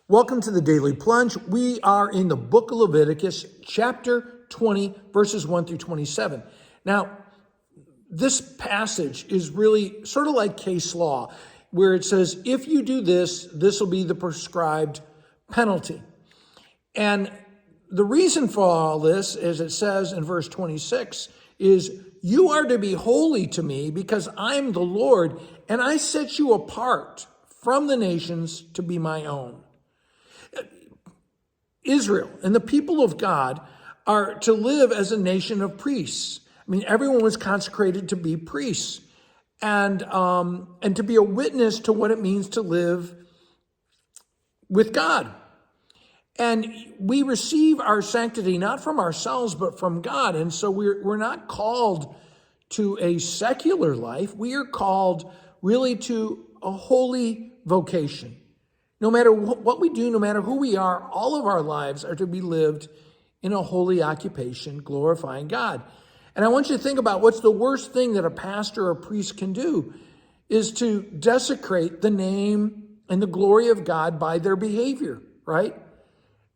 Welcome to the Daily Plunge. We are in the book of Leviticus, chapter 20, verses 1 through 27. Now, this passage is really sort of like case law, where it says, if you do this, this will be the prescribed penalty. And the reason for all this, as it says in verse 26, is you are to be holy to me because I'm the Lord, and I set you apart from the nations to be my own. Israel and the people of God are to live as a nation of priests. I mean, everyone was consecrated to be priests and to be a witness to what it means to live with God. And we receive our sanctity not from ourselves, but from God. And so we're not called to a secular life. We are called really to a holy vocation. No matter what we do, no matter who we are, all of our lives are to be lived in a holy occupation, glorifying God. And I want you to think about what's the worst thing that a pastor or priest can do is to desecrate the name and the glory of God by their behavior, right?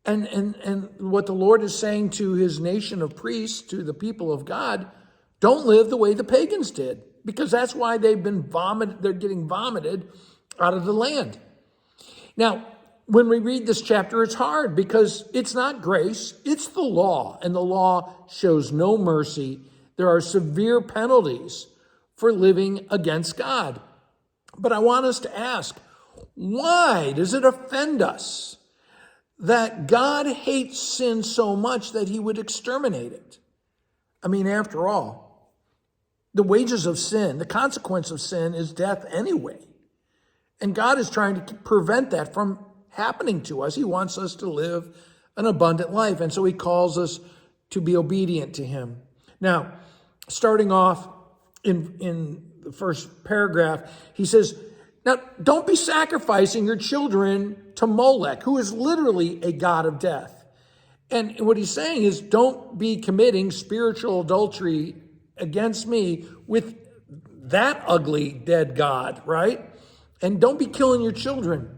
And what the Lord is saying to his nation of priests, to the people of God, don't live the way the pagans did, because that's why they're getting vomited out of the land. Now, when we read this chapter, it's hard because it's not grace, it's the law, and the law shows no mercy. There are severe penalties for living against God. But I want us to ask, why does it offend us that God hates sin so much that he would exterminate it? I mean, after all, the wages of sin, the consequence of sin is death anyway. And God is trying to prevent that from happening to us. He wants us to live an abundant life. And so he calls us to be obedient to him. Now, starting off in the first paragraph, he says, now, don't be sacrificing your children to Molech, who is literally a god of death. And what he's saying is, don't be committing spiritual adultery against me with that ugly dead god, right? And don't be killing your children.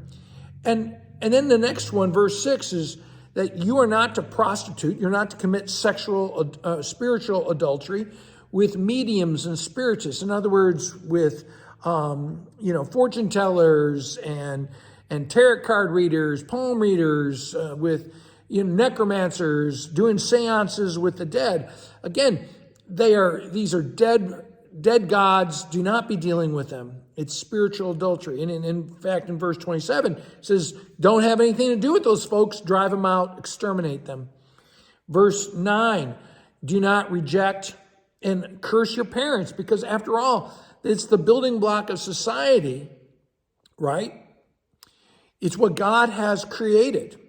And then the next one, verse 6, is that you are not to prostitute, you're not to commit spiritual adultery with mediums and spiritists. In other words, with fortune tellers and tarot card readers, palm readers, with necromancers, doing seances with the dead. Again, these are dead gods. Do not be dealing with them. It's spiritual adultery. And in fact, in verse 27, it says, don't have anything to do with those folks. Drive them out, exterminate them. Verse 9, do not reject and curse your parents, because after all, it's the building block of society, right? It's what God has created.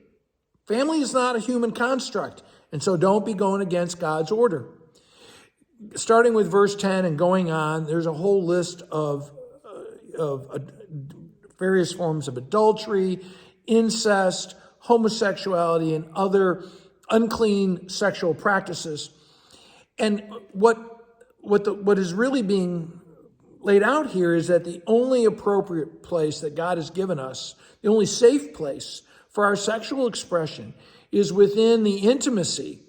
Family is not a human construct, and so don't be going against God's order. Starting with verse 10 and going on, there's a whole list of various forms of adultery, incest, homosexuality, and other unclean sexual practices. And what is really being laid out here is that the only appropriate place that God has given us, the only safe place for our sexual expression, is within the intimacy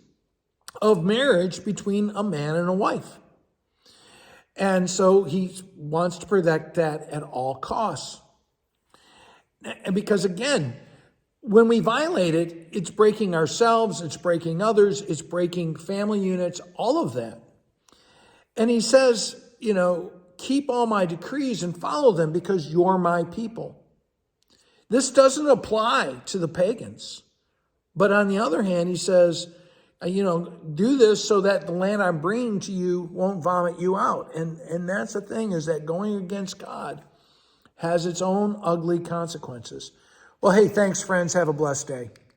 of marriage between a man and a wife. And so he wants to protect that at all costs. And because again, when we violate it, it's breaking ourselves, it's breaking others, it's breaking family units, all of that. And he says, keep all my decrees and follow them because you're my people. This doesn't apply to the pagans. But on the other hand, he says, do this so that the land I'm bringing to you won't vomit you out. And that's the thing, is that going against God has its own ugly consequences. Well, hey, thanks, friends. Have a blessed day.